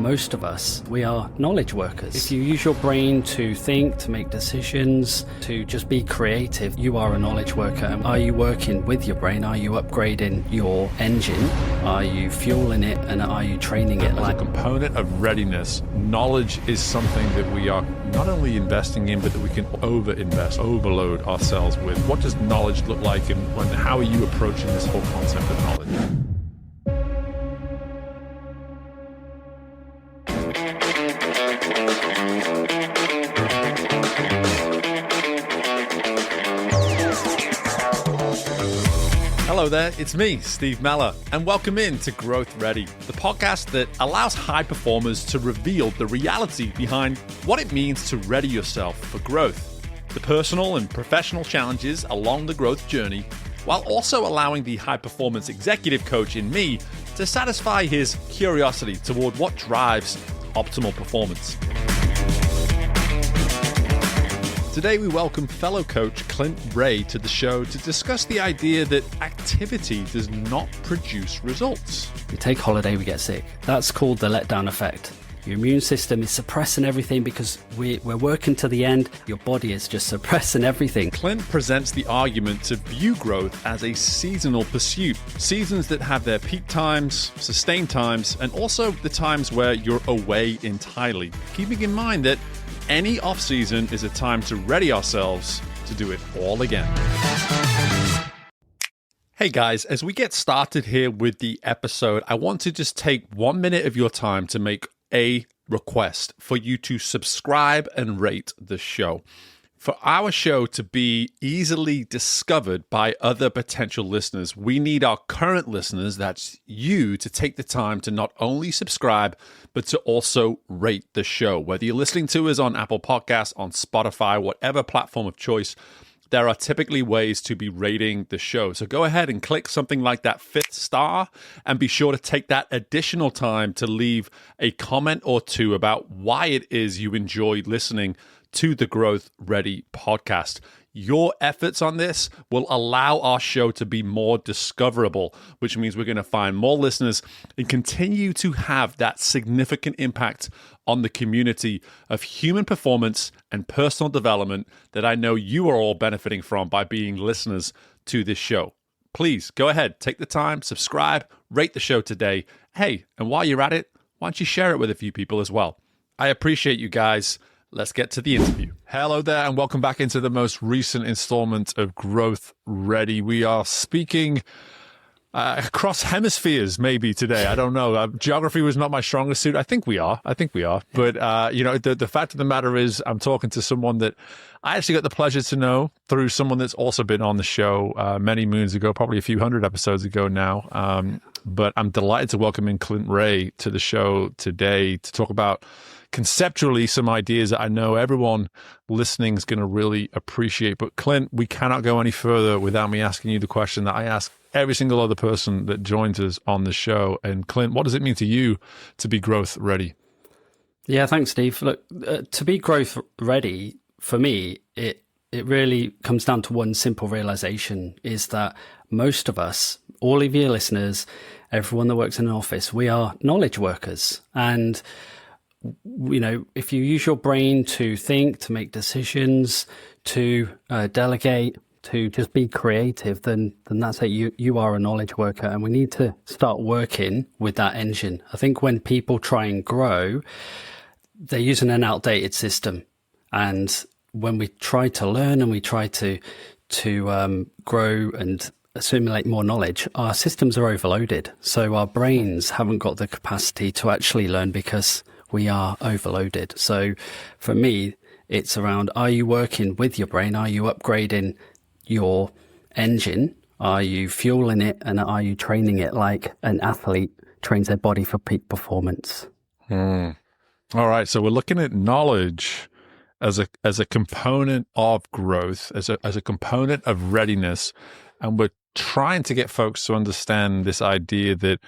most of us, we are knowledge workers. If you use your brain to think, to make decisions, to just be creative, you are a knowledge worker. Are you working with your brain? Are you upgrading your engine? Are you fueling it, and are you training it? As a component of readiness, knowledge is something that we are not only investing in, but that we can over-invest, overload ourselves with. What does knowledge look like, and how are you approaching this whole concept of knowledge? Hello there, it's me, Steve Meller, and welcome in to Growth Ready, the podcast that allows high performers to reveal the reality behind what it means to ready yourself for growth, the personal and professional challenges along the growth journey, while also allowing the high-performance executive coach in me to satisfy his curiosity toward what drives optimal performance. Today, we welcome fellow coach Clint Rahe to the show to discuss the idea that activity does not produce results. We take holiday, we get sick. That's called the letdown effect. Your immune system is suppressing everything because we're working to the end. Your body is just suppressing everything. Clint presents the argument to view growth as a seasonal pursuit. Seasons that have their peak times, sustained times, and also the times where you're away entirely. Keeping in mind that any off-season is a time to ready ourselves to do it all again. Hey guys, as we get started here with the episode, I want to just take 1 minute of your time to make a request for you to subscribe and rate the show. For our show to be easily discovered by other potential listeners, we need our current listeners, that's you, to take the time to not only subscribe, but to also rate the show. Whether you're listening to us on Apple Podcasts, on Spotify, whatever platform of choice, there are typically ways to be rating the show. So go ahead and click something like that 5th star and be sure to take that additional time to leave a comment or two about why it is you enjoyed listening to the Growth Ready podcast. Your efforts on this will allow our show to be more discoverable, which means we're going to find more listeners and continue to have that significant impact on the community of human performance and personal development that I know you are all benefiting from by being listeners to this show. Please go ahead, take the time, subscribe, rate the show today. Hey, and while you're at it, why don't you share it with a few people as well? I appreciate you guys. Let's get to the interview. Hello there, and welcome back into the most recent installment of Growth Ready. We are speaking across hemispheres maybe today. I don't know. Geography was not my strongest suit. I think we are. But, the fact of the matter is I'm talking to someone that I actually got the pleasure to know through someone that's also been on the show many moons ago, probably a few hundred episodes ago now. But I'm delighted to welcome in Clint Rahe to the show today to talk about conceptually some ideas that I know everyone listening is going to really appreciate. But Clint, we cannot go any further without me asking you the question that I ask every single other person that joins us on the show. And Clint, what does it mean to you to be growth ready? Yeah, thanks, Steve. Look, to be growth ready, for me, it really comes down to one simple realization, is that most of us, all of your listeners, everyone that works in an office, we are knowledge workers. And you know, if you use your brain to think, to make decisions, to delegate, to just be creative, then that's it. You are a knowledge worker, and we need to start working with that engine. I think when people try and grow, they're using an outdated system, and when we try to learn and we try to grow and assimilate more knowledge, our systems are overloaded. So our brains haven't got the capacity to actually learn because we are overloaded. So for me, it's around, are you working with your brain? Are you upgrading your engine? Are you fueling it? And are you training it like an athlete trains their body for peak performance? All right. So we're looking at knowledge as a component of growth, as a component of readiness. And we're trying to get folks to understand this idea that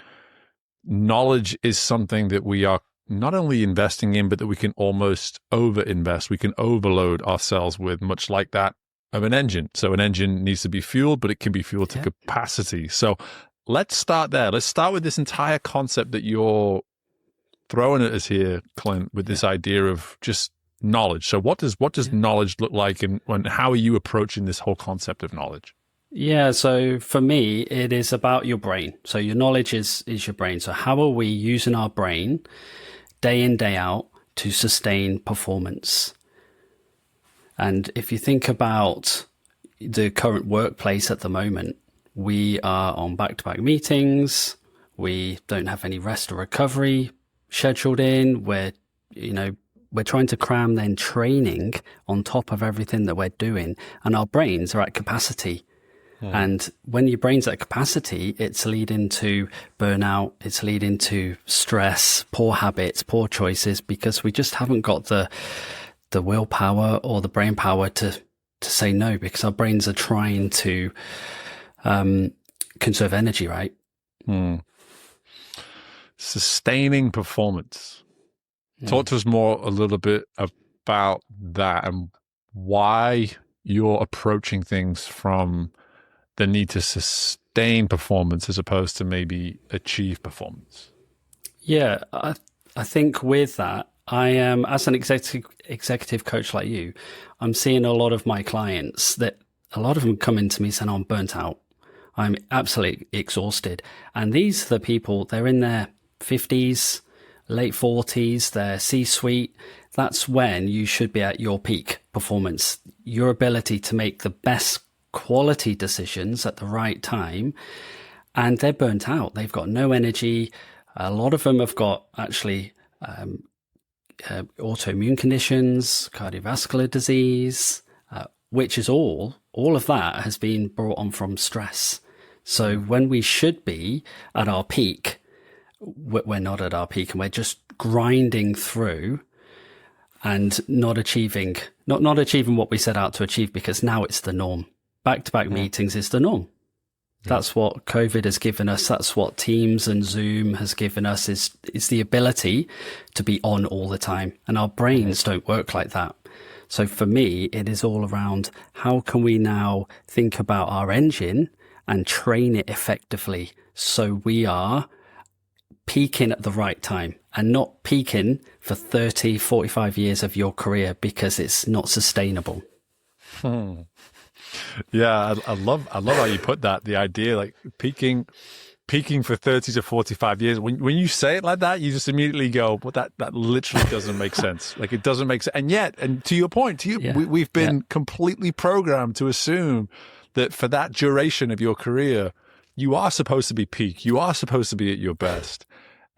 knowledge is something that we are not only investing in, but that we can almost over-invest. We can overload ourselves with, much like that of an engine. So an engine needs to be fueled, but it can be fueled to capacity. So let's start there. Let's start with this entire concept that you're throwing at us here, Clint, with this idea of just knowledge. So what does knowledge look like, and how are you approaching this whole concept of knowledge? Yeah, so for me, it is about your brain. So your knowledge is your brain. So how are we using our brain day in, day out to sustain performance? And if you think about the current workplace at the moment, we are on back-to-back meetings. We don't have any rest or recovery scheduled in. We're trying to cram then training on top of everything that we're doing, and our brains are at capacity. And when your brain's at capacity, it's leading to burnout, it's leading to stress, poor habits, poor choices, because we just haven't got the willpower or the brain power to say no, because our brains are trying to conserve energy, right? Sustaining performance. Talk to us a little bit about that, and why you're approaching things from the need to sustain performance as opposed to maybe achieve performance. Yeah, I think with that, I am, as an executive coach like you, I'm seeing a lot of my clients that a lot of them come into me saying, I'm burnt out. I'm absolutely exhausted. And these are the people, they're in their 50s, late 40s, they're C-suite. That's when you should be at your peak performance, your ability to make the best quality decisions at the right time. And they're burnt out. They've got no energy. A lot of them have got actually autoimmune conditions, cardiovascular disease, which is all of that has been brought on from stress. So when we should be at our peak, we're not at our peak, and we're just grinding through and not achieving what we set out to achieve, because now it's the norm. Back-to-back meetings is the norm. That's what COVID has given us. That's what Teams and Zoom has given us, is the ability to be on all the time. And our brains don't work like that. So for me, it is all around how can we now think about our engine and train it effectively so we are peaking at the right time and not peaking for 30, 45 years of your career, because it's not sustainable. Yeah, I love how you put that. The idea, like peaking for 30 to 45 years. When you say it like that, you just immediately go, well, that literally doesn't make sense. Like, it doesn't make sense. And to your point, we've been completely programmed to assume that for that duration of your career, you are supposed to be peak. You are supposed to be at your best.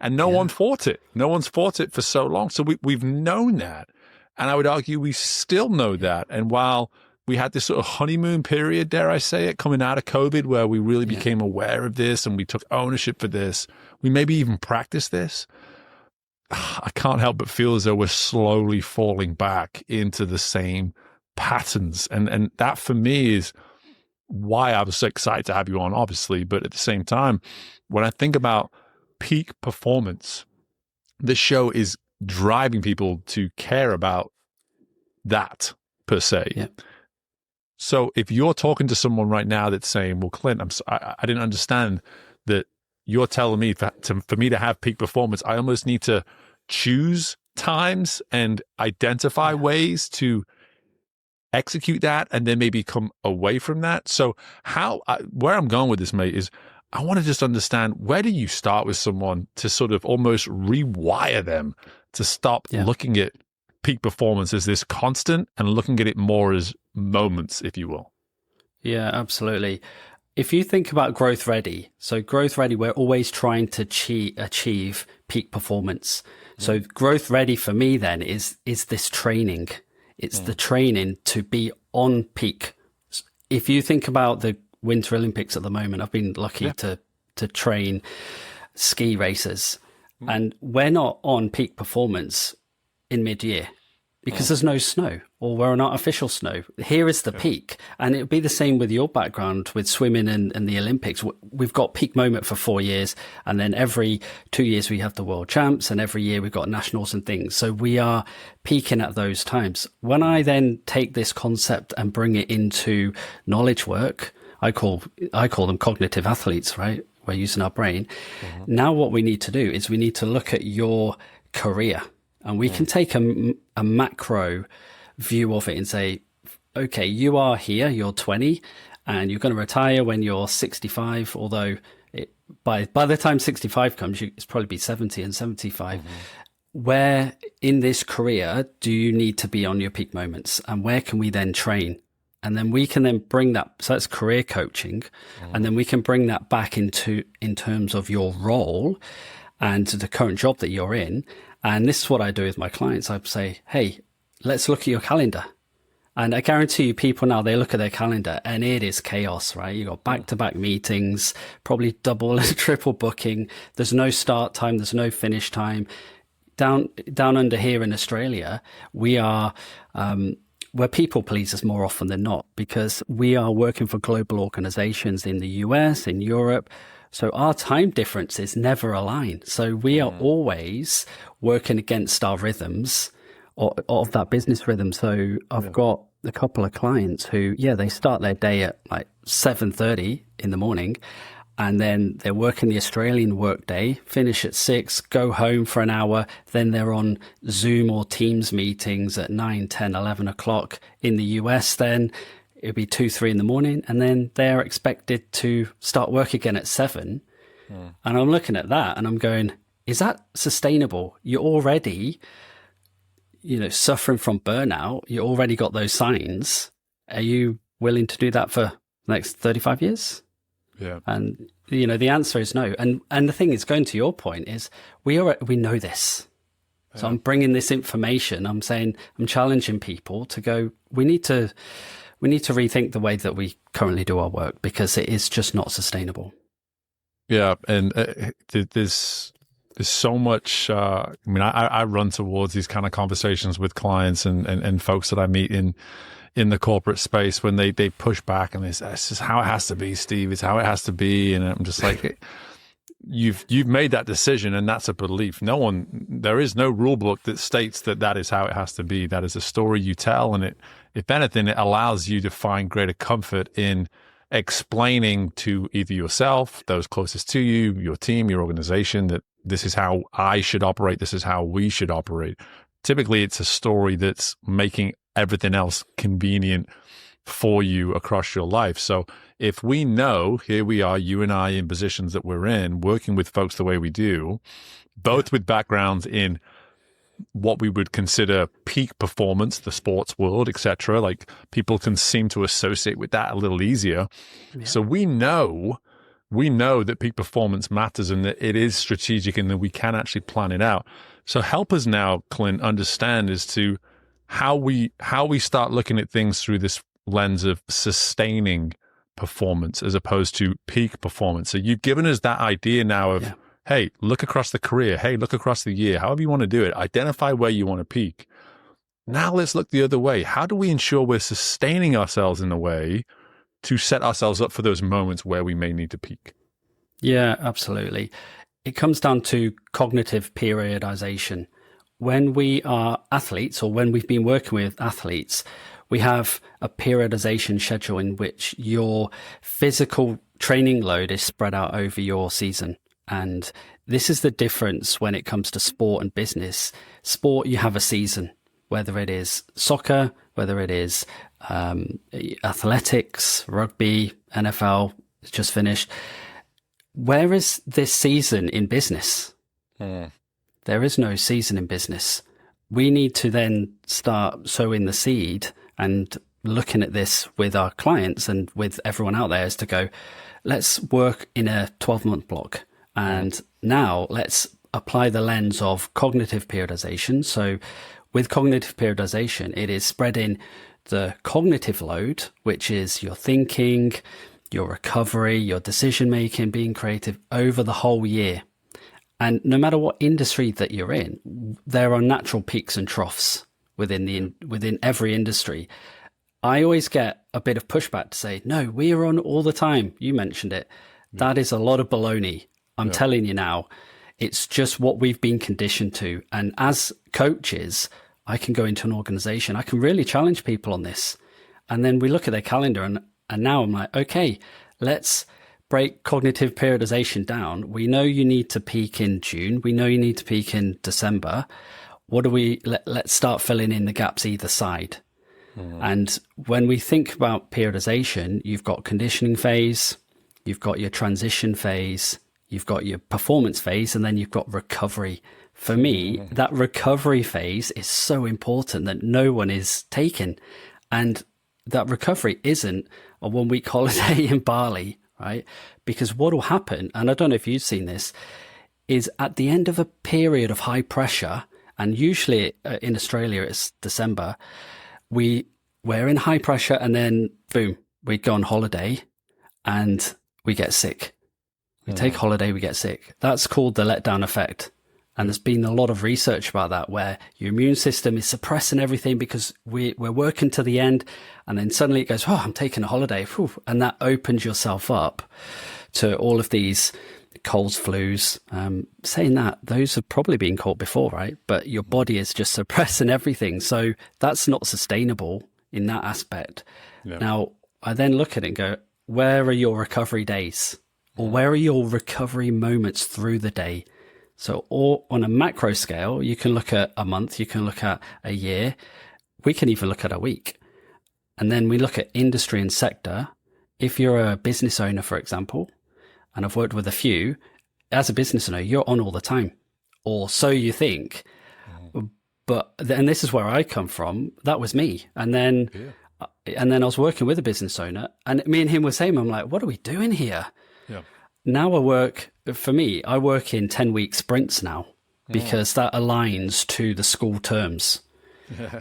And no one fought it. No one's fought it for so long. So we've known that. And I would argue we still know that. And while we had this sort of honeymoon period, dare I say it, coming out of COVID, where we really became aware of this and we took ownership for this, we maybe even practiced this, I can't help but feel as though we're slowly falling back into the same patterns. And that for me is why I was so excited to have you on, obviously. But at the same time, when I think about peak performance, this show is driving people to care about that per se. Yeah. So if you're talking to someone right now that's saying, well, Clint, I didn't understand that you're telling me for me to have peak performance, I almost need to choose times and identify ways to execute that and then maybe come away from that. So where I'm going with this, mate, is I want to just understand, where do you start with someone to sort of almost rewire them to stop looking at peak performance as this constant and looking at it more as moments, if you will? Yeah, absolutely. If you think about growth ready, we're always trying to achieve peak performance. So growth ready for me then is this training. It's the training to be on peak. If you think about the Winter Olympics at the moment, I've been lucky to train ski racers, and we're not on peak performance in mid-year because there's no snow, or we're on artificial snow. Here is the peak. And it would be the same with your background with swimming and the Olympics. We've got peak moment for 4 years, and then every 2 years we have the world champs, and every year we've got nationals and things. So we are peaking at those times. When I then take this concept and bring it into knowledge work, I call them cognitive athletes, right? We're using our brain. Now what we need to do is we need to look at your career, and we can take a macro view of it and say, okay, you are here, you're 20, and you're going to retire when you're 65, although by the time 65 comes, it's probably be 70 and 75. Where in this career do you need to be on your peak moments, and where can we then train? And then we can then bring that, so that's career coaching, and then we can bring that back in terms of your role and the current job that you're in. And this is what I do with my clients. I say, hey, let's look at your calendar. And I guarantee you, people now, they look at their calendar and it is chaos, right? You got back-to-back meetings, probably double and triple booking. There's no start time. There's no finish time. Down under here in Australia, we are, we're people pleasers more often than not, because we are working for global organizations in the US, in Europe. So our time differences never align. So we are always working against our rhythms of that business rhythm. So I've got a couple of clients who, they start their day at like 7:30 in the morning, and then they're working the Australian work day, finish at 6, go home for an hour. Then they're on Zoom or Teams meetings at 9, 10, 11 o'clock. In the US, then it'd be 2, 3 in the morning. And then they're expected to start work again at 7. And I'm looking at that and I'm going, is that sustainable? You're already, suffering from burnout. You already got those signs. Are you willing to do that for the next 35 years? Yeah. And, the answer is no. And the thing is, going to your point, is we know this. So I'm bringing this information. I'm saying, I'm challenging people to go, we need to rethink the way that we currently do our work, because it is just not sustainable. Yeah. And there's so much, I run towards these kind of conversations with clients and folks that I meet in the corporate space when they push back and they say, this is how it has to be, Steve. It's how it has to be. And I'm just like, you've made that decision, and that's a belief. There is no rule book that states that is how it has to be. That is a story you tell. And if anything, it allows you to find greater comfort in explaining to either yourself, those closest to you, your team, your organization, that this is how I should operate. This is how we should operate. Typically, it's a story that's making everything else convenient for you across your life. So if we know, here we are, you and I, in positions that we're in, working with folks the way we do, both with backgrounds in what we would consider peak performance, the sports world, etc. Like, people can seem to associate with that a little easier. Yeah. So we know that peak performance matters and that it is strategic and that we can actually plan it out. So help us now, Clint, understand as to how we start looking at things through this lens of sustaining performance as opposed to peak performance. So you've given us that idea now of, hey, look across the career. Hey, look across the year. However you want to do it. Identify where you want to peak. Now let's look the other way. How do we ensure we're sustaining ourselves in a way to set ourselves up for those moments where we may need to peak? Yeah, absolutely. It comes down to cognitive periodization. When we are athletes, or when we've been working with athletes, we have a periodization schedule in which your physical training load is spread out over your season. And this is the difference when it comes to sport and business. Sport, you have a season, whether it is soccer, whether it is athletics, rugby, NFL, it's just finished. Where is this season in business? There is no season in business. We need to then start sowing the seed and looking at this with our clients and with everyone out there, is to go, let's work in a 12-month block. And now let's apply the lens of cognitive periodization. So with cognitive periodization, it is spreading the cognitive load, which is your thinking, your recovery, your decision making, being creative, over the whole year. And no matter what industry that you're in, there are natural peaks and troughs within every industry. I always get a bit of pushback to say, no, we are on all the time. You mentioned it. That is a lot of baloney. I'm telling you now, it's just what we've been conditioned to. And as coaches, I can go into an organization, I can really challenge people on this. And then we look at their calendar and now I'm like, okay, let's break cognitive periodization down, we know you need to peak in June. We know you need to peak in December. What do we, let's start filling in the gaps either side. And when we think about periodization, you've got conditioning phase, you've got your transition phase, you've got your performance phase, and then you've got recovery. For me, that recovery phase is so important that no one is taking. And that recovery isn't a 1 week holiday in Bali, right? Because what will happen, and I don't know if you've seen this, is at the end of a period of high pressure, and usually in Australia it's December, we're in high pressure, and then boom, we go on holiday and we get sick. We take holiday, we get sick. That's called the letdown effect. And there's been a lot of research about that, where your immune system is suppressing everything because we're working to the end, and then suddenly it goes, oh, I'm taking a holiday. Whew. And that opens yourself up to all of these colds, flus. Saying that, those have probably been caught before, right? But your body is just suppressing everything. So that's not sustainable in that aspect. Yeah. Now, I then look at it and go, where are your recovery days? Or where are your recovery moments through the day? So or on a macro scale, you can look at a month, you can look at a year, we can even look at a week. And then we look at industry and sector. If you're a business owner, for example, and I've worked with a few, as a business owner, you're on all the time, or so you think. But and this is where I come from. That was me. And then I was working with a business owner, and me and him were saying, I'm like, what are we doing here? Yeah. Now I work in 10-week sprints now, because that aligns to the school terms.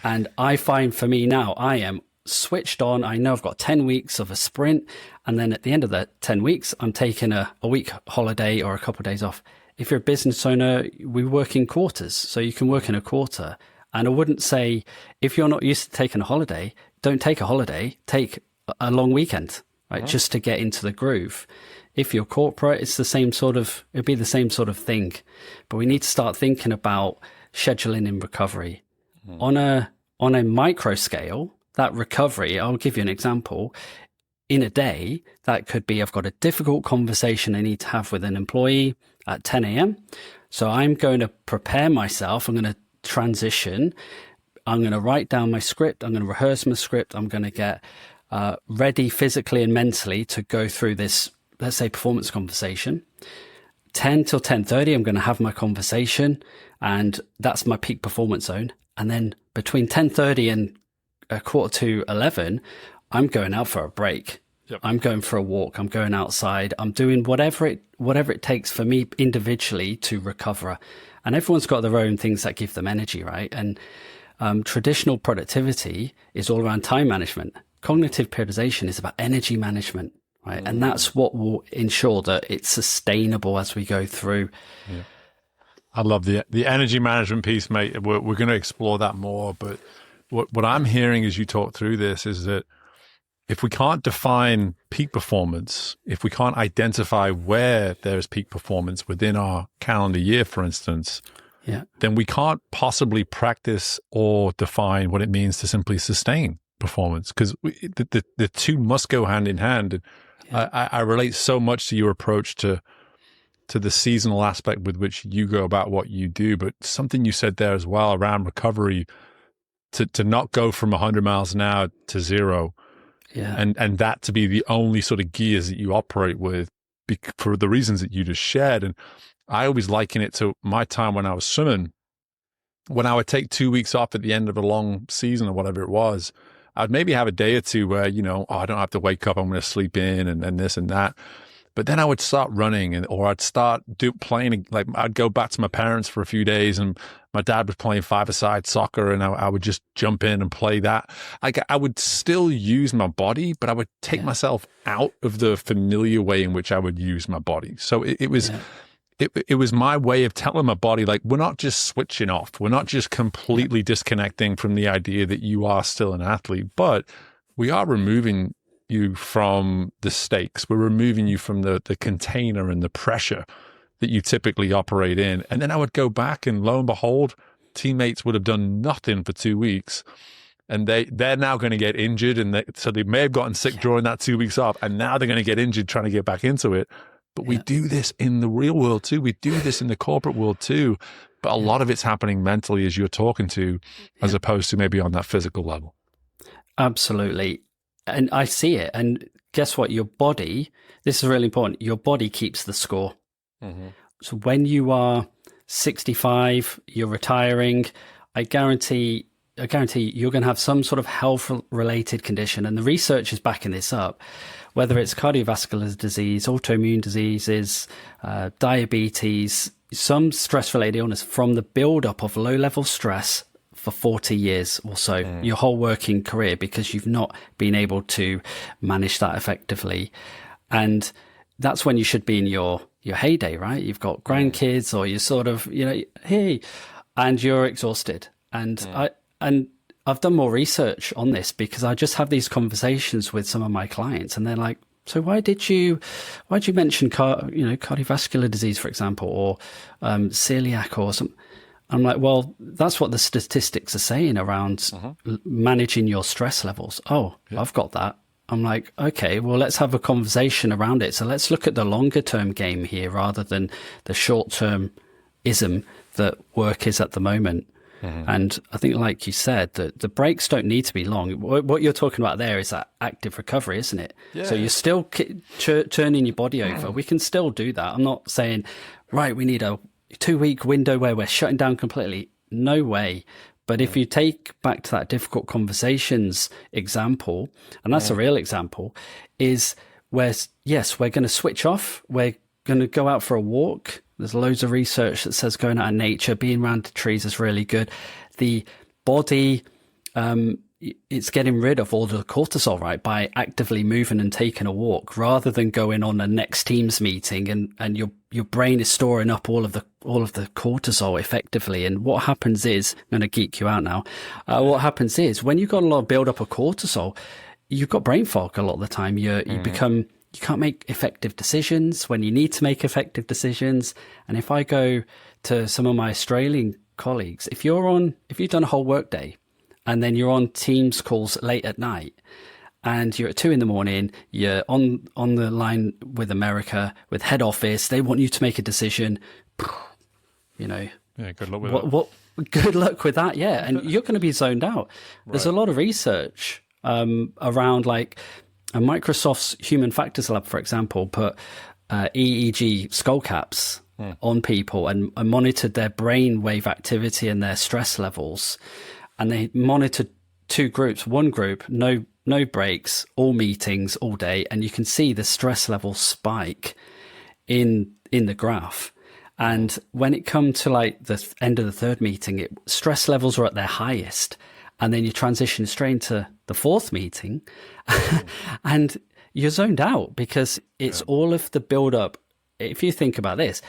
And I find for me now, I am switched on. I know I've got 10 weeks of a sprint. And then at the end of the 10 weeks, I'm taking a week holiday or a couple of days off. If you're a business owner, we work in quarters. So you can work in a quarter. And I wouldn't say, if you're not used to taking a holiday, don't take a holiday, take a long weekend, right? Just to get into the groove. If you're corporate, it'd be the same sort of thing. But we need to start thinking about scheduling in recovery. On a micro scale, that recovery, I'll give you an example. In a day, that could be, I've got a difficult conversation I need to have with an employee at 10 a.m. So I'm going to prepare myself. I'm going to transition. I'm going to write down my script. I'm going to rehearse my script. I'm going to get ready physically and mentally to go through this, let's say, performance conversation. 10 till 10:30, I'm going to have my conversation, and that's my peak performance zone. And then between 10:30 and a quarter to 11, I'm going out for a break. Yep. I'm going for a walk. I'm going outside. I'm doing whatever it takes for me individually to recover. And everyone's got their own things that give them energy, right? And traditional productivity is all around time management. Cognitive periodization is about energy management, right? And that's what will ensure that it's sustainable as we go through. Yeah. I love the energy management piece, mate. We're going to explore that more. But what I'm hearing as you talk through this is that if we can't define peak performance, if we can't identify where there's peak performance within our calendar year, for instance, then we can't possibly practice or define what it means to simply sustain performance, because the two must go hand in hand. I relate so much to your approach to the seasonal aspect with which you go about what you do, but something you said there as well around recovery, to not go from 100 miles an hour to zero. Yeah. And that to be the only sort of gears that you operate with for the reasons that you just shared. And I always liken it to my time when I was swimming. When I would take 2 weeks off at the end of a long season or whatever it was, I'd maybe have a day or two where, I don't have to wake up, I'm going to sleep in and this and that. But then I would start running, or I'd start playing, like I'd go back to my parents for a few days, and my dad was playing five-a-side soccer, and I would just jump in and play that. I would still use my body, but I would take myself out of the familiar way in which I would use my body. So it was my way of telling my body, like, we're not just switching off. We're not just completely disconnecting from the idea that you are still an athlete, but we are removing you from the stakes. We're removing you from the container and the pressure that you typically operate in. And then I would go back, and lo and behold, teammates would have done nothing for 2 weeks. and they're now going to get injured, and so they may have gotten sick during that 2 weeks off, and now they're going to get injured trying to get back into it. But we do this in the real world too. We do this in the corporate world too. But a lot of it's happening mentally as you're talking to, as opposed to maybe on that physical level. Absolutely. And I see it. And guess what? Your body, this is really important. Your body keeps the score. Mm-hmm. So when you are 65, you're retiring, I guarantee you're going to have some sort of health-related condition. And the research is backing this up, whether it's cardiovascular disease, autoimmune diseases, diabetes, some stress-related illness from the build-up of low-level stress for 40 years or so, your whole working career, because you've not been able to manage that effectively. And that's when you should be in your heyday, right? You've got grandkids, or you're sort of, hey, and you're exhausted. And I've done more research on this because I just have these conversations with some of my clients, and they're like, so why'd you mention cardiovascular disease, for example, or celiac or something? I'm like, well, that's what the statistics are saying around managing your stress levels. Oh, yeah. I've got that. I'm like, okay, well, let's have a conversation around it. So let's look at the longer term game here rather than the short term ism that work is at the moment. Mm-hmm. And I think, like you said, that the breaks don't need to be long. What you're talking about there is that active recovery, isn't it? Yeah. So you're still turning your body over. We can still do that. I'm not saying, right, we need a 2-week window where we're shutting down completely. No way. But if you take back to that difficult conversations example, and that's a real example, is where, yes, we're going to switch off. We're going to go out for a walk. There's loads of research that says going out in nature, being around the trees is really good. The body, it's getting rid of all the cortisol, right, by actively moving and taking a walk rather than going on a next Teams meeting and your brain is storing up all of the cortisol effectively. And what happens is, I'm going to geek you out now. What happens is when you've got a lot of build up of cortisol, you've got brain fog a lot of the time. You can't make effective decisions when you need to make effective decisions. And if I go to some of my Australian colleagues, if you've done a whole work day and then you're on Teams calls late at night and you're at 2 a.m, you're on the line with America, with head office, they want you to make a decision, Yeah, good luck with that. Good luck with that, yeah. And you're going to be zoned out. Right. There's a lot of research around, like, Microsoft's Human Factors Lab, for example, put EEG skull caps on people and monitored their brain wave activity and their stress levels. And they monitored 2 groups. One group, no breaks, all meetings, all day. And you can see the stress level spike in the graph. And when it come to like the end of the 3rd meeting, stress levels are at their highest. And then you transition straight into the 4th meeting and you're zoned out because it's all of the build up. If you think about this,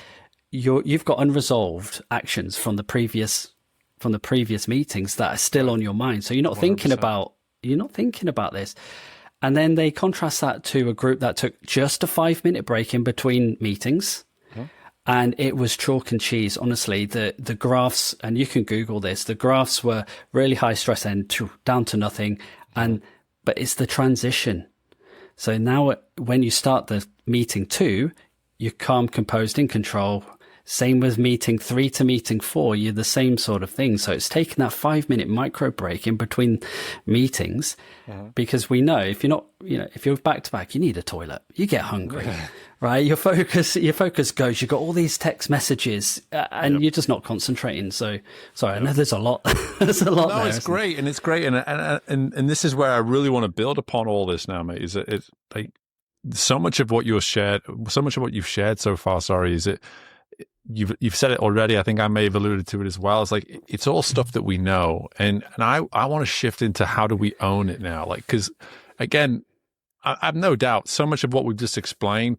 you've got unresolved actions from the previous meetings that are still on your mind. So you're not 100%. thinking about this. And then they contrast that to a group that took just a 5-minute break in between meetings. And it was chalk and cheese, honestly. The graphs, and you can Google this, the graphs were really high stress and down to nothing. But it's the transition. So now when you start the meeting 2, you're calm, composed, in control. Same with meeting 3 to meeting 4, you're the same sort of thing. So it's taking that 5-minute micro break in between meetings because we know if you're back to back, you need a toilet, you get hungry, right? Your focus goes, you've got all these text messages and you're just not concentrating. So sorry, I know there's a lot. There's a lot. No, it's great. And it's great. And this is where I really want to build upon all this now, mate, is that it's like so much of what you've shared so far, is it, You've said it already. I think I may have alluded to it as well. It's like, it's all stuff that we know. And I want to shift into how do we own it now? Like, because again, I have no doubt so much of what we've just explained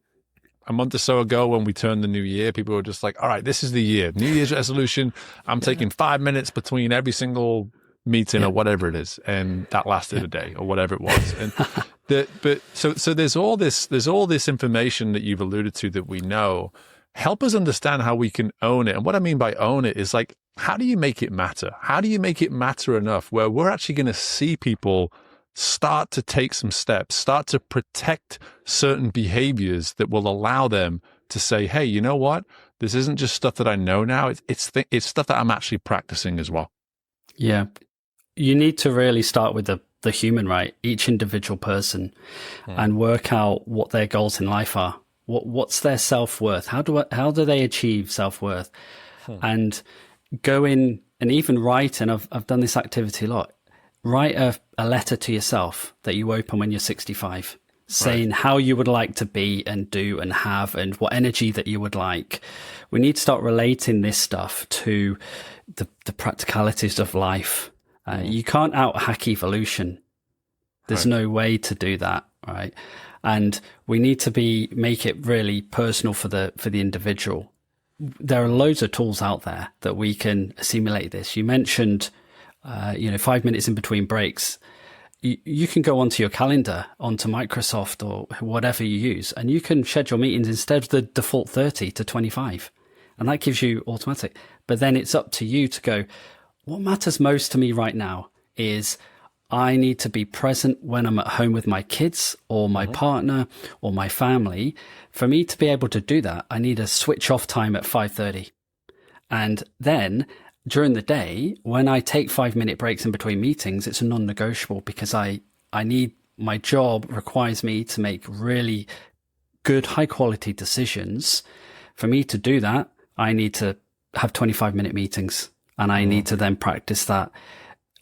a month or so ago when we turned the new year, people were just like, all right, this is the year, New Year's resolution. I'm taking 5 minutes between every single meeting or whatever it is. And that lasted a day or whatever it was. And so there's all this information that you've alluded to that we know. Help us understand how we can own it. And what I mean by own it is like, how do you make it matter? How do you make it matter enough where we're actually going to see people start to take some steps, start to protect certain behaviors that will allow them to say, hey, you know what? This isn't just stuff that I know now. It's stuff that I'm actually practicing as well. Yeah. You need to really start with the human, right? Each individual person, and work out what their goals in life are. What's their self-worth? How do they achieve self-worth? And go in and even write, and I've done this activity a lot. Write a letter to yourself that you open when you're 65, saying how you would like to be and do and have, and what energy that you would like. We need to start relating this stuff to the practicalities of life. You can't out-hack evolution. There's no way to do that, right? And we need to make it really personal for the individual. There are loads of tools out there that we can assimilate this. You mentioned 5 minutes in between breaks. You can go onto your calendar, onto Microsoft or whatever you use, and you can schedule meetings instead of the default 30 to 25. And that gives you automatic. But then it's up to you to go, what matters most to me right now is I need to be present when I'm at home with my kids or my partner or my family. For me to be able to do that, I need a switch off time at 5:30. And then during the day, when I take 5-minute breaks in between meetings, it's a non-negotiable, because I need, my job requires me to make really good, high quality decisions. For me to do that, I need to have 25-minute meetings, and I need to then practice that.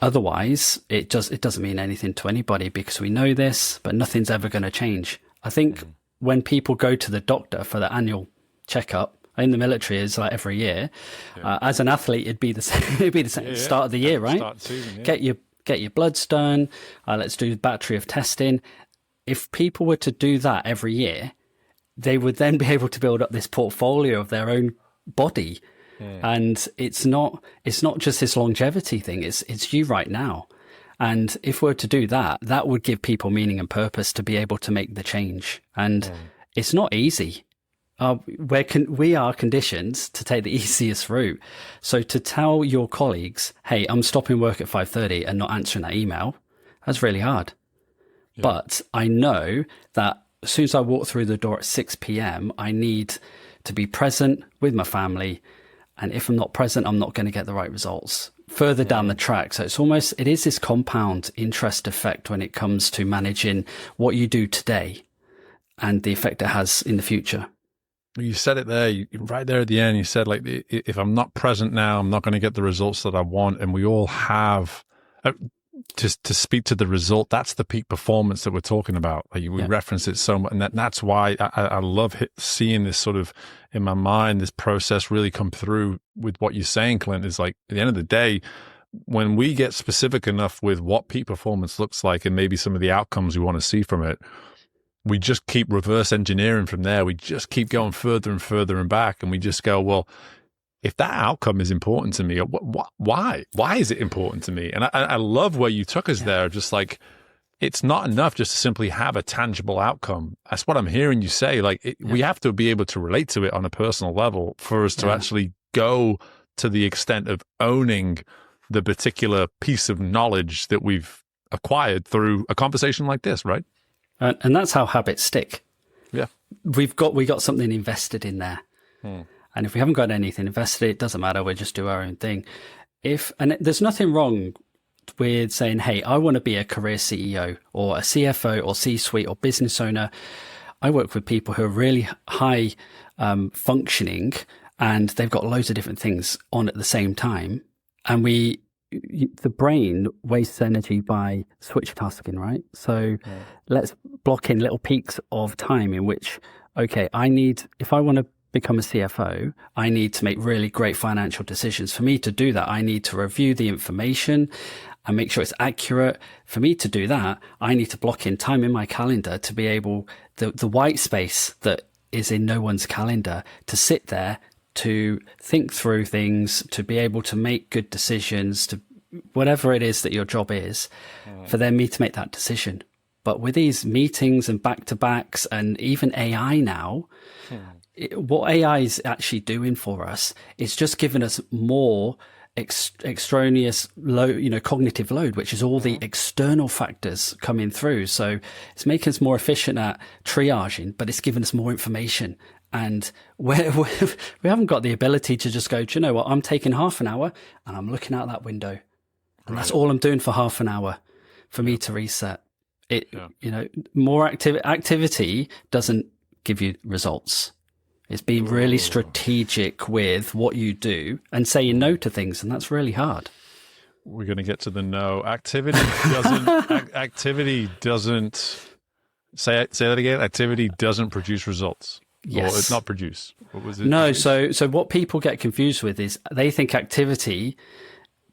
Otherwise, it doesn't mean anything to anybody, because we know this, but nothing's ever going to change. I think when people go to the doctor for the annual checkup, in the military is like every year. As an athlete, it'd be the same. It'd be the same start of the year, right? Start the season, Get your bloods done. Let's do a battery of testing. If people were to do that every year, they would then be able to build up this portfolio of their own body. And it's not just this longevity thing. It's you right now. And if we're to do that, that would give people meaning and purpose to be able to make the change. And it's not easy. We are conditioned to take the easiest route. So to tell your colleagues, hey, I'm stopping work at 5:30 and not answering that email, that's really hard. Yeah. But I know that as soon as I walk through the door at 6 p.m., I need to be present with my family. And if I'm not present, I'm not going to get the right results further down the track. So it is this compound interest effect when it comes to managing what you do today and the effect it has in the future. You said it there, right there at the end. You said, like, if I'm not present now, I'm not going to get the results that I want. And we all have to speak to the result. That's the peak performance that we're talking about. Like, we reference it so much, and that's why I love seeing this sort of in my mind, this process really come through with what you're saying, Clint. Is like, at the end of the day, when we get specific enough with what peak performance looks like and maybe some of the outcomes we want to see from it, we just keep reverse engineering from there. We just keep going further and further and back. And we just go, well, if that outcome is important to me, why? Why is it important to me? And I love where you took us there. Just like, it's not enough just to simply have a tangible outcome. That's what I'm hearing you say. Like, we have to be able to relate to it on a personal level for us to actually go to the extent of owning the particular piece of knowledge that we've acquired through a conversation like this, right? And that's how habits stick. Yeah. We got something invested in there. And if we haven't got anything invested, it doesn't matter. We'll just do our own thing. There's nothing wrong with saying, hey, I want to be a career CEO or a CFO or C-suite or business owner. I work with people who are really high functioning, and they've got loads of different things on at the same time. And the brain wastes energy by switch tasking, right? So let's block in little peaks of time in which, okay, if I want to become a CFO, I need to make really great financial decisions. For me to do that, I need to review the information and make sure it's accurate. For me to do that, I need to block in time in my calendar to be able, the white space that is in no one's calendar, to sit there, to think through things, to be able to make good decisions, to whatever it is that your job is, for me to make that decision. But with these meetings and back-to-backs and even AI now, what AI is actually doing for us is just giving us more extraneous load, cognitive load, which is all the external factors coming through. So it's making us more efficient at triaging, but it's giving us more information. And we haven't got the ability to just go, do you know what? I'm taking half an hour and I'm looking out that window. And that's all I'm doing for half an hour for me to reset. More activity doesn't give you results. It's being really strategic with what you do and saying no to things. And that's really hard. We're going to get to the no. Activity doesn't say that again. Activity doesn't produce results. Yes. Or it's not produce. What was it? No. So what people get confused with is they think activity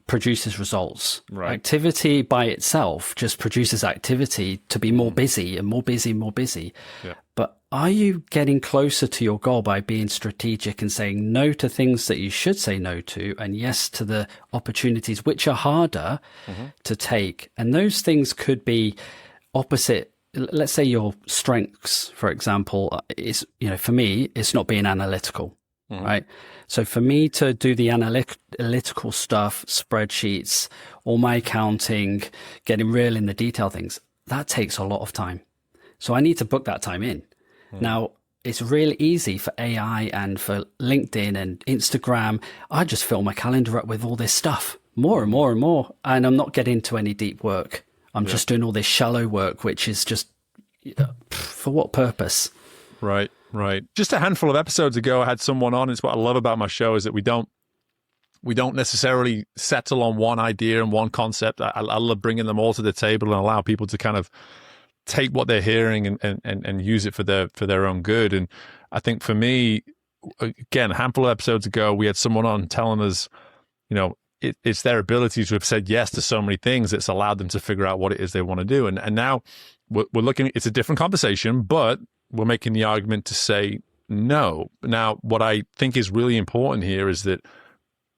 produces results. Right. Activity by itself just produces activity to be more busy and more busy and more busy. Yeah. But are you getting closer to your goal by being strategic and saying no to things that you should say no to and yes to the opportunities which are harder to take? And those things could be opposite. Let's say your strengths, for example, is, for me, it's not being analytical, right? So for me to do the analytical stuff, spreadsheets, all my accounting, getting real in the detail things, that takes a lot of time. So I need to book that time in. Now, it's really easy for AI and for LinkedIn and Instagram. I just fill my calendar up with all this stuff, more and more and more. And I'm not getting to any deep work. I'm just doing all this shallow work, which is just for what purpose? Right. Just a handful of episodes ago, I had someone on. It's what I love about my show is that we don't necessarily settle on one idea and one concept. I love bringing them all to the table and allow people to kind of take what they're hearing and use it for their own good. And I think for me, again, a handful of episodes ago, we had someone on telling us, it's their ability to have said yes to so many things that's allowed them to figure out what it is they want to do. And now we're looking, it's a different conversation, but we're making the argument to say no. Now, what I think is really important here is that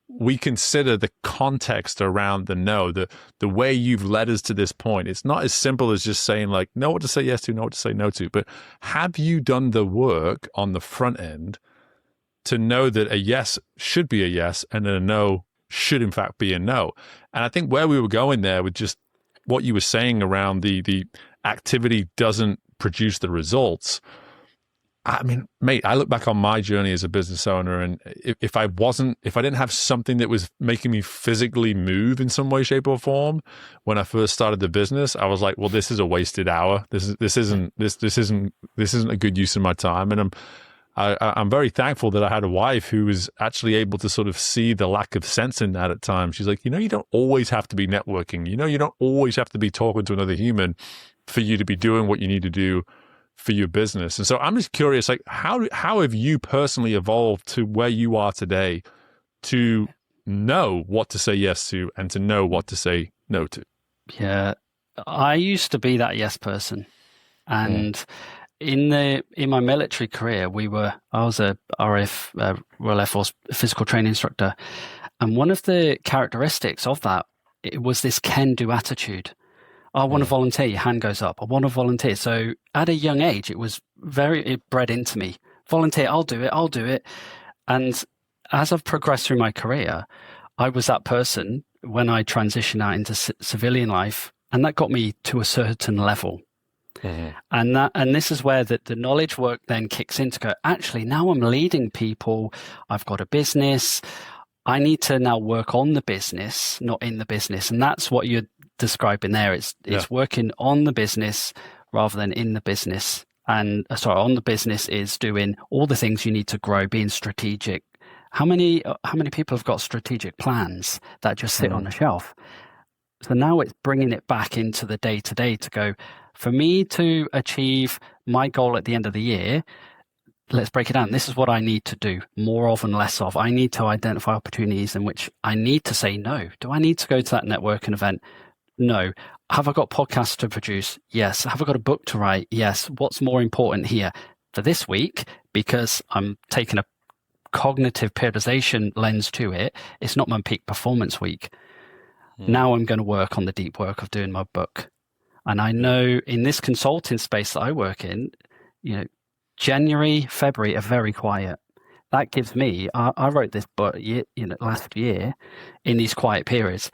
we consider the context around the no, the way you've led us to this point. It's not as simple as just saying like, know what to say yes to, know what to say no to, but have you done the work on the front end to know that a yes should be a yes and that a no should in fact be a no? And I think where we were going there with just what you were saying around the activity doesn't produce the results. I mean, mate, I look back on my journey as a business owner, and if I didn't have something that was making me physically move in some way, shape, or form when I first started the business, I was like, well, this is a wasted hour. This isn't a good use of my time. And I'm very thankful that I had a wife who was actually able to sort of see the lack of sense in that at times. She's like, you don't always have to be networking. You don't always have to be talking to another human for you to be doing what you need to do for your business. And so I'm just curious, like, how have you personally evolved to where you are today to know what to say yes to and to know what to say no to? Yeah, I used to be that yes person. And in my military career, I was a RAF, Royal Air Force physical training instructor. And one of the characteristics of that, it was this can-do attitude. I want to volunteer, your hand goes up. I want to volunteer. So at a young age, it bred into me. Volunteer, I'll do it. And as I've progressed through my career, I was that person when I transitioned out into civilian life, and that got me to a certain level. And this is where the knowledge work then kicks in to go, actually, now I'm leading people. I've got a business. I need to now work on the business, not in the business. And that's what you're describing there. It's working on the business rather than in the business. And on the business is doing all the things you need to grow, being strategic. How many people have got strategic plans that just sit on a shelf? So now it's bringing it back into the day to day to go, for me to achieve my goal at the end of the year, let's break it down. This is what I need to do more of and less of. I need to identify opportunities in which I need to say no. Do I need to go to that networking event? No. Have I got podcasts to produce? Yes. Have I got a book to write? Yes. What's more important here for this week? Because I'm taking a cognitive periodization lens to it. It's not my peak performance week. Now I'm going to work on the deep work of doing my book. And I know in this consulting space that I work in, January, February are very quiet. that gives me, I wrote this book, last year in these quiet periods,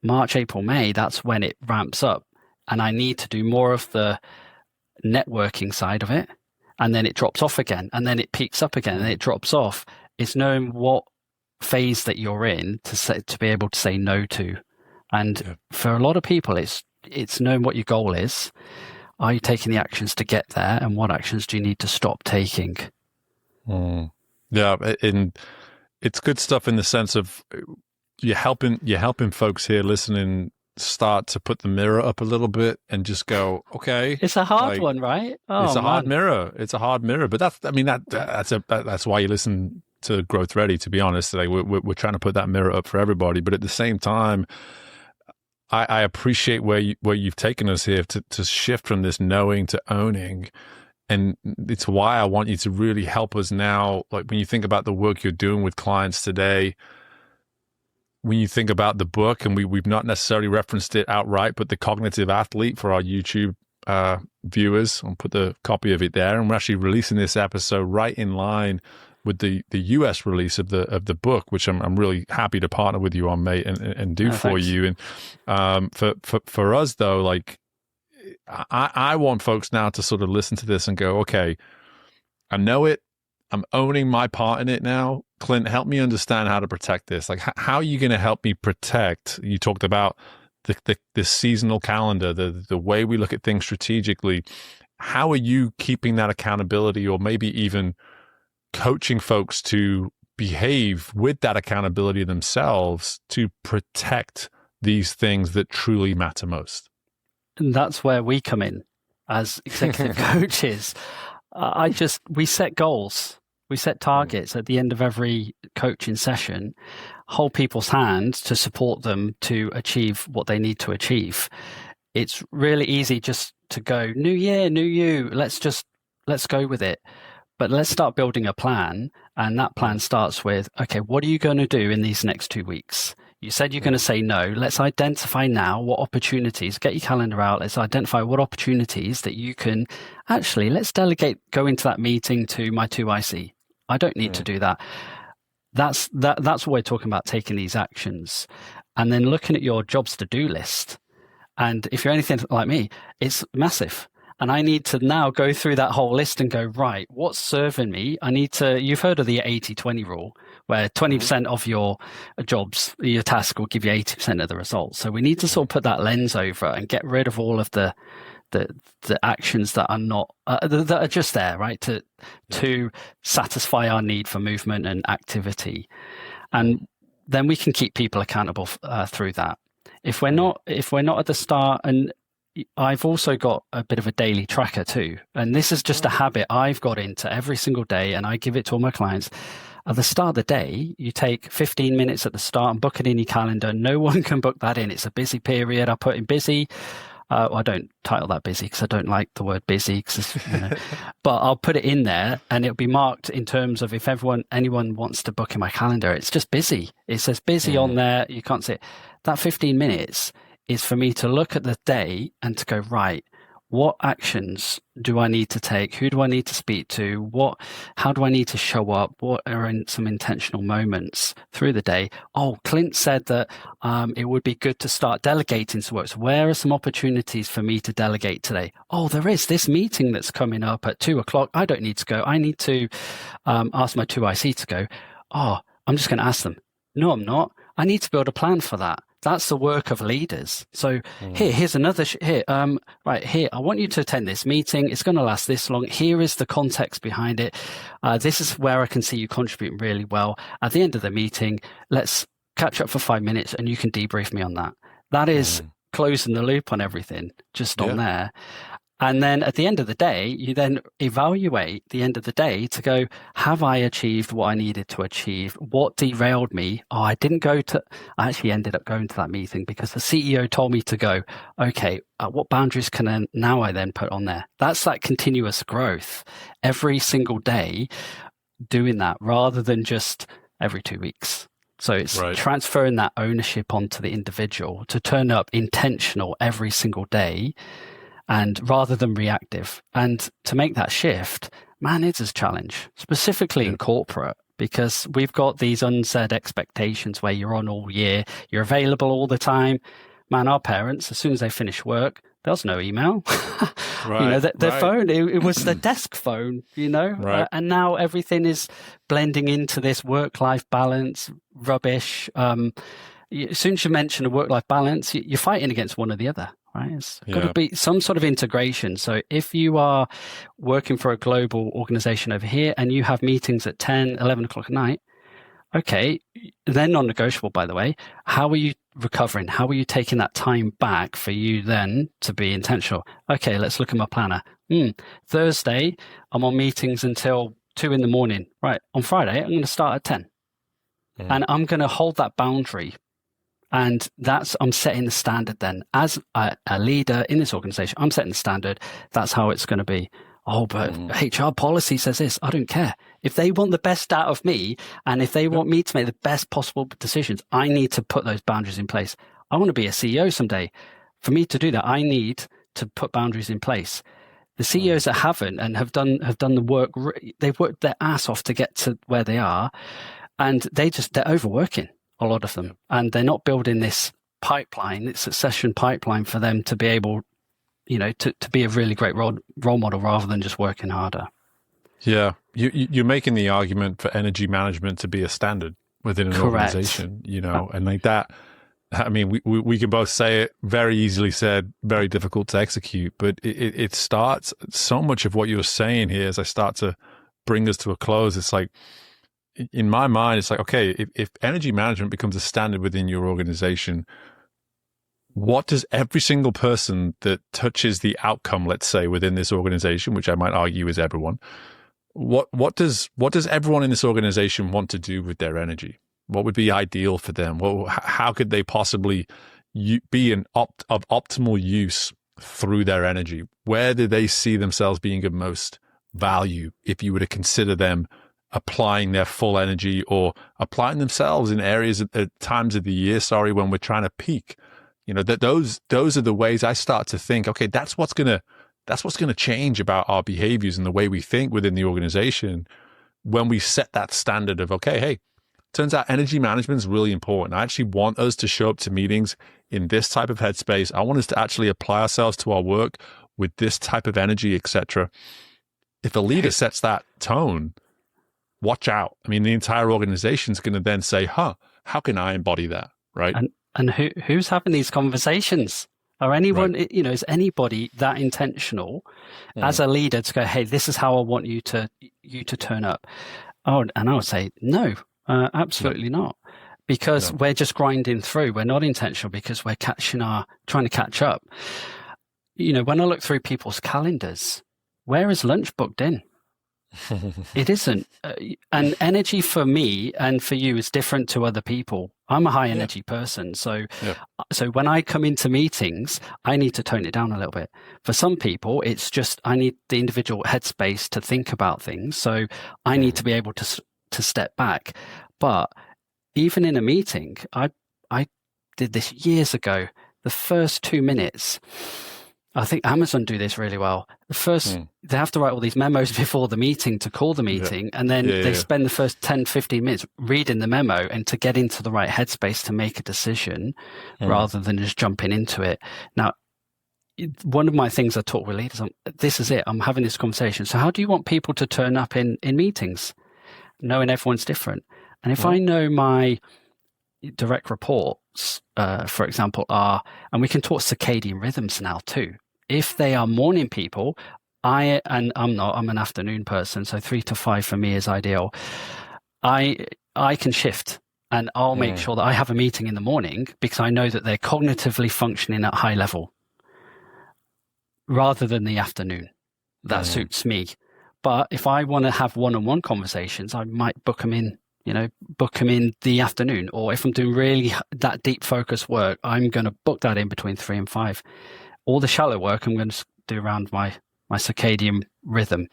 March, April, May, that's when it ramps up. And I need to do more of the networking side of it. And then it drops off again. And then it peaks up again and it drops off. It's knowing what phase that you're in to be able to say no to. And for a lot of people, it's knowing what your goal is. Are you taking the actions to get there? And what actions do you need to stop taking? Yeah, and it's good stuff in the sense of you're helping folks here listening start to put the mirror up a little bit and just go, okay. It's a hard one, right? Oh, it's a hard mirror. It's a hard mirror, but that's why you listen to Growth Ready. To be honest, like we're trying to put that mirror up for everybody, but at the same time, I appreciate where you've taken us here to shift from this knowing to owning. And it's why I want you to really help us now. Like when you think about the work you're doing with clients today, when you think about the book, and we've not necessarily referenced it outright, but the Cognitive Athlete for our YouTube viewers, I'll put the copy of it there. And we're actually releasing this episode right in line with the US release of the book, which I'm really happy to partner with you on, mate, and do for thanks. you. And for us though, like I want folks now to sort of listen to this and go, okay, I know it. I'm owning my part in it now. Clint, help me understand how to protect this. Like, how are you going to help me protect? You talked about the seasonal calendar, the way we look at things strategically. How are you keeping that accountability, or maybe even coaching folks to behave with that accountability themselves to protect these things that truly matter most? And that's where we come in as executive coaches. We set goals. We set targets at the end of every coaching session, hold people's hands to support them to achieve what they need to achieve. It's really easy just to go, new year, new you, let's go with it. But let's start building a plan. And that plan starts with, okay, what are you going to do in these next 2 weeks? You said you're going to say no. Let's identify now what opportunities, get your calendar out. Let's identify what opportunities that you can let's delegate, go into that meeting to my 2IC. I don't need to do that. That's what we're talking about, taking these actions and then looking at your jobs to do list. And if you're anything like me, it's massive. And I need to now go through that whole list and go, right, what's serving me? You've heard of the 80-20 rule, where 20% of your jobs, your task will give you 80% of the results. So we need to sort of put that lens over and get rid of all of the actions that are not, that are just there, right? To satisfy our need for movement and activity. And then we can keep people accountable through that. If we're not at the start, and I've also got a bit of a daily tracker too. And this is just a habit I've got into every single day, and I give it to all my clients. At the start of the day, you take 15 minutes at the start and book it in your calendar. No one can book that in. It's a busy period. I put in busy. I don't title that busy because I don't like the word busy. But I'll put it in there, and it'll be marked in terms of if anyone wants to book in my calendar. It's just busy. It says busy on there. You can't see it. That 15 minutes is for me to look at the day and to go, right, what actions do I need to take? Who do I need to speak to? How do I need to show up? What are some intentional moments through the day? Oh, Clint said that it would be good to start delegating some work. So where are some opportunities for me to delegate today? Oh, there is this meeting that's coming up at 2:00. I don't need to go. I need to ask my 2IC to go. Oh, I'm just going to ask them. No, I'm not. I need to build a plan for that. That's the work of leaders. So here's another, right here, I want you to attend this meeting. It's going to last this long. Here is the context behind it. This is where I can see you contributing really well. At the end of the meeting, let's catch up for 5 minutes and you can debrief me on that. That is closing the loop on everything, just on there. And then at the end of the day, you then evaluate the end of the day to go, have I achieved what I needed to achieve? What derailed me? Oh, I actually ended up going to that meeting because the CEO told me to go. Okay, what boundaries can I then put on there? That's that continuous growth every single day, doing that rather than just every 2 weeks. So it's transferring that ownership onto the individual to turn up intentional every single day, and rather than reactive. And to make that shift, man, it's a challenge, specifically in corporate, because we've got these unsaid expectations where you're on all year, you're available all the time. Man, our parents, as soon as they finish work, there was no email. Right, their phone, it was the desk phone, Right. and now everything is blending into this work-life balance rubbish. As soon as you mention a work-life balance, you're fighting against one or the other, right? It's got to be some sort of integration. So if you are working for a global organization over here and you have meetings at 10, 11 o'clock at night, okay, they're non-negotiable, by the way. How are you recovering? How are you taking that time back for you then to be intentional? Okay, let's look at my planner. Thursday, I'm on meetings until 2 a.m. Right, on Friday, I'm going to start at 10. And I'm going to hold that boundary. And I'm setting the standard then. As a leader in this organization, I'm setting the standard. That's how it's going to be. Oh, but HR policy says this. I don't care. If they want the best out of me, and if they want me to make the best possible decisions, I need to put those boundaries in place. I want to be a CEO someday. For me to do that, I need to put boundaries in place. The CEOs that haven't and have done the work, they've worked their ass off to get to where they are, and they're overworking, a lot of them, and they're not building this pipeline, this succession pipeline for them to be able, to be a really great role model rather than just working harder. Yeah, you're making the argument for energy management to be a standard within an Correct. organization, and like that. I mean, we can both say it, very easily said, very difficult to execute, but it starts, so much of what you're saying here as I start to bring us to a close, it's like, in my mind, it's like, okay, if energy management becomes a standard within your organization, what does every single person that touches the outcome, let's say, within this organization, which I might argue is everyone, what does everyone in this organization want to do with their energy? What would be ideal for them? Well, how could they possibly be of optimal use through their energy? Where do they see themselves being of most value if you were to consider them applying their full energy or applying themselves in areas at times of the year, when we're trying to peak? That those are the ways I start to think, okay, that's what's gonna change about our behaviors and the way we think within the organization when we set that standard of, okay, hey, turns out energy management is really important. I actually want us to show up to meetings in this type of headspace. I want us to actually apply ourselves to our work with this type of energy, etc. If a leader sets that tone, watch out. I mean, the entire organization is going to then say, how can I embody that, right? And who's having these conversations? Or anyone, right. Is anybody that intentional as a leader to go, hey, this is how I want you to turn up? Oh, and I would say, no, absolutely not. Because we're just grinding through. We're not intentional because we're trying to catch up. When I look through people's calendars, where is lunch booked in? It isn't. And energy for me and for you is different to other people. I'm a high energy person. So when I come into meetings, I need to tone it down a little bit. For some people, it's just, I need the individual headspace to think about things. So I need to be able to step back. But even in a meeting, I did this years ago. The first 2 minutes, I think Amazon do this really well. The first, they have to write all these memos before the meeting to call the meeting. And then they spend the first 10, 15 minutes reading the memo and to get into the right headspace to make a decision rather than just jumping into it. Now, one of my things I talk with leaders, this is it. I'm having this conversation. So how do you want people to turn up in meetings? Knowing everyone's different. And if I know my direct reports, for example, and we can talk circadian rhythms now too. If they are morning people, I'm an afternoon person, so 3 to 5 for me is ideal. I can shift and I'll make sure that I have a meeting in the morning because I know that they're cognitively functioning at high level rather than the afternoon. That suits me. But if I want to have one-on-one conversations, I might book them in the afternoon. Or if I'm doing really that deep focus work, I'm going to book that in between 3 and 5. All the shallow work I'm going to do around my circadian rhythm.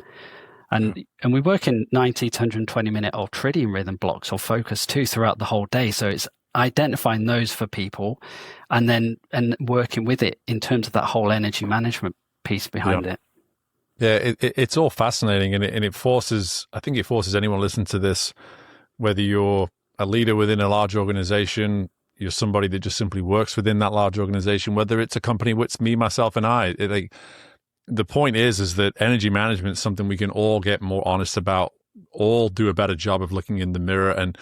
And we work in 90 to 120 minute ultradian rhythm blocks or focus too throughout the whole day. So it's identifying those for people and working with it in terms of that whole energy management piece behind it. Yeah, it's all fascinating, and it forces anyone listening to this whether you're a leader within a large organization, you're somebody that just simply works within that large organization, whether it's a company, which me, myself, and I. The point is that energy management is something we can all get more honest about, all do a better job of looking in the mirror. And,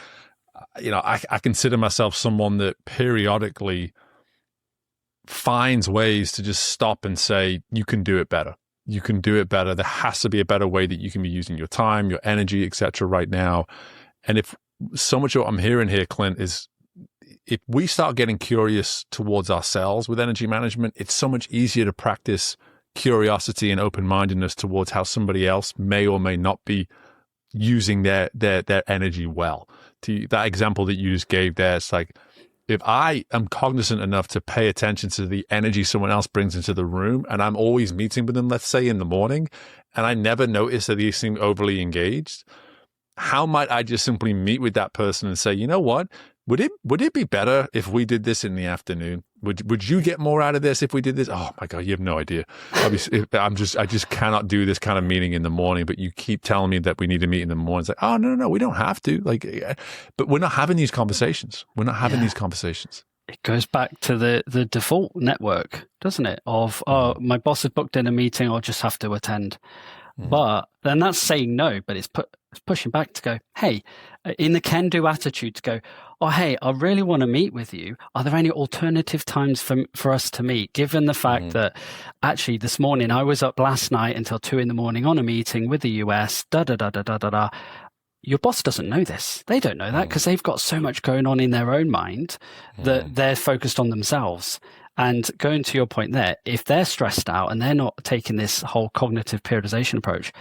I consider myself someone that periodically finds ways to just stop and say, you can do it better. You can do it better. There has to be a better way that you can be using your time, your energy, etc. right now. And if so much of what I'm hearing here, Clint, is if we start getting curious towards ourselves with energy management, it's so much easier to practice curiosity and open-mindedness towards how somebody else may or may not be using their energy well. To that example that you just gave there, it's like, if I am cognizant enough to pay attention to the energy someone else brings into the room, and I'm always meeting with them, let's say in the morning, and I never notice that they seem overly engaged, how might I just simply meet with that person and say, you know what? Would it be better if we did this in the afternoon? Would you get more out of this if we did this? Oh my God, you have no idea. Obviously, I just cannot do this kind of meeting in the morning, but you keep telling me that we need to meet in the morning. It's like, oh no, we don't have to. But we're not having these conversations. We're not having these conversations. It goes back to the default network, doesn't it? Of, my boss has booked in a meeting, I'll just have to attend. But then that's saying no, but it's pushing back to go, hey, in the can-do attitude to go, oh, hey, I really want to meet with you. Are there any alternative times for us to meet? Given the fact that actually this morning I was up last night until 2 a.m. on a meeting with the US, Your boss doesn't know this. They don't know that because they've got so much going on in their own mind that they're focused on themselves. And going to your point there, if they're stressed out and they're not taking this whole cognitive periodization approach,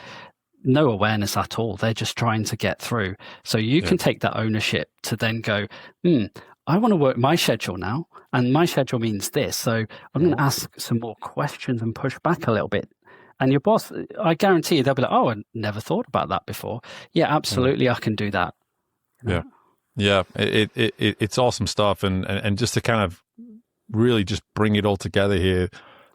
no awareness at all. They're just trying to get through. So you can take that ownership to then go, I want to work my schedule now. And my schedule means this. So I'm going to ask some more questions and push back a little bit. And your boss, I guarantee you, they'll be like, oh, I never thought about that before. Yeah, absolutely. I can do that. Yeah. It's awesome stuff. And just to kind of really just bring it all together here,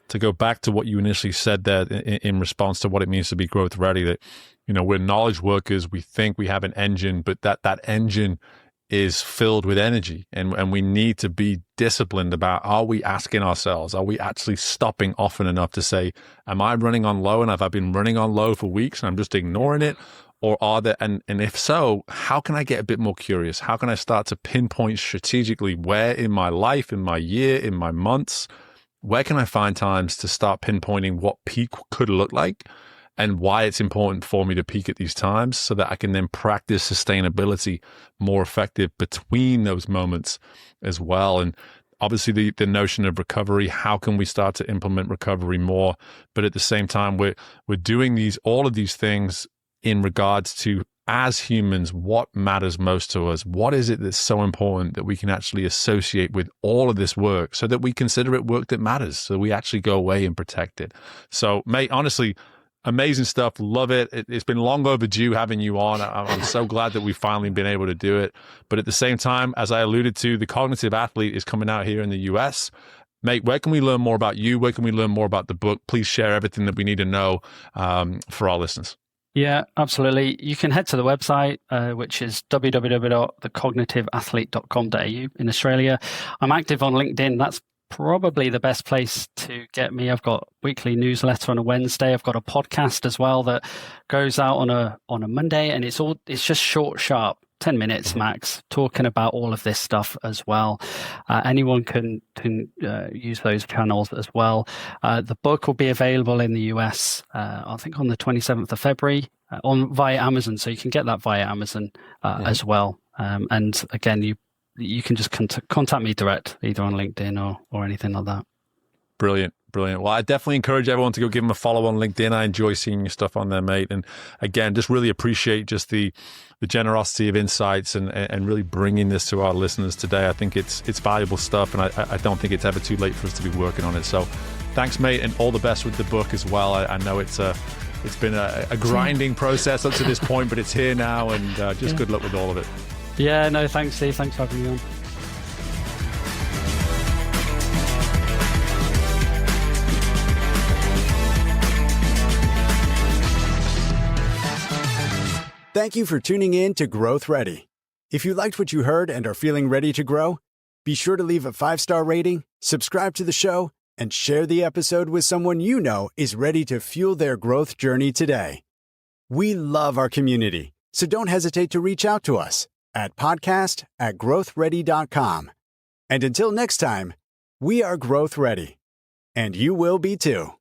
to go back to what you initially said there in response to what it means to be growth ready, that, we're knowledge workers. We think we have an engine, but that engine is filled with energy, and we need to be disciplined about, are we asking ourselves, are we actually stopping often enough to say, am I running on low, and have I been running on low for weeks and I'm just ignoring it? Or are there, and if so, how can I get a bit more curious? How can I start to pinpoint strategically where in my life, in my year, in my months, where can I find times to start pinpointing what peak could look like and why it's important for me to peak at these times, so that I can then practice sustainability more effective between those moments as well. And obviously the notion of recovery, how can we start to implement recovery more? But at the same time, we're doing all of these things in regards to, as humans, what matters most to us? What is it that's so important that we can actually associate with all of this work, so that we consider it work that matters, so we actually go away and protect it? So, mate, honestly, amazing stuff. Love it. It's been long overdue having you on. I'm so glad that we've finally been able to do it. But at the same time, as I alluded to, the Cognitive Athlete is coming out here in the US. Mate, where can we learn more about you? Where can we learn more about the book? Please share everything that we need to know for our listeners. Yeah, absolutely. You can head to the website, which is www.thecognitiveathlete.com.au in Australia. I'm active on LinkedIn. That's probably the best place to get me. I've got weekly newsletter on a Wednesday. I've got a podcast as well that goes out on a Monday, and it's just short, sharp, 10 minutes max, talking about all of this stuff as well. Anyone can use those channels as well. The book will be available in the US, I think on the 27th of February via Amazon. So you can get that via Amazon as well. And again, you can just contact me direct, either on LinkedIn or anything like that. Brilliant. Well, I definitely encourage everyone to go give him a follow on LinkedIn. I enjoy seeing your stuff on there, mate. And again, just really appreciate just the generosity of insights and really bringing this to our listeners today. I think it's valuable stuff, and I don't think it's ever too late for us to be working on it. So thanks, mate, and all the best with the book as well. I know it's been a grinding process up to this point, but it's here now, and just good luck with all of it. Yeah, no, thanks, Steve. Thanks for having me on. Thank you for tuning in to Growth Ready. If you liked what you heard and are feeling ready to grow, be sure to leave a 5-star rating, subscribe to the show, and share the episode with someone you know is ready to fuel their growth journey today. We love our community, so don't hesitate to reach out to us at podcast@growthready.com. And until next time, we are Growth Ready, and you will be too.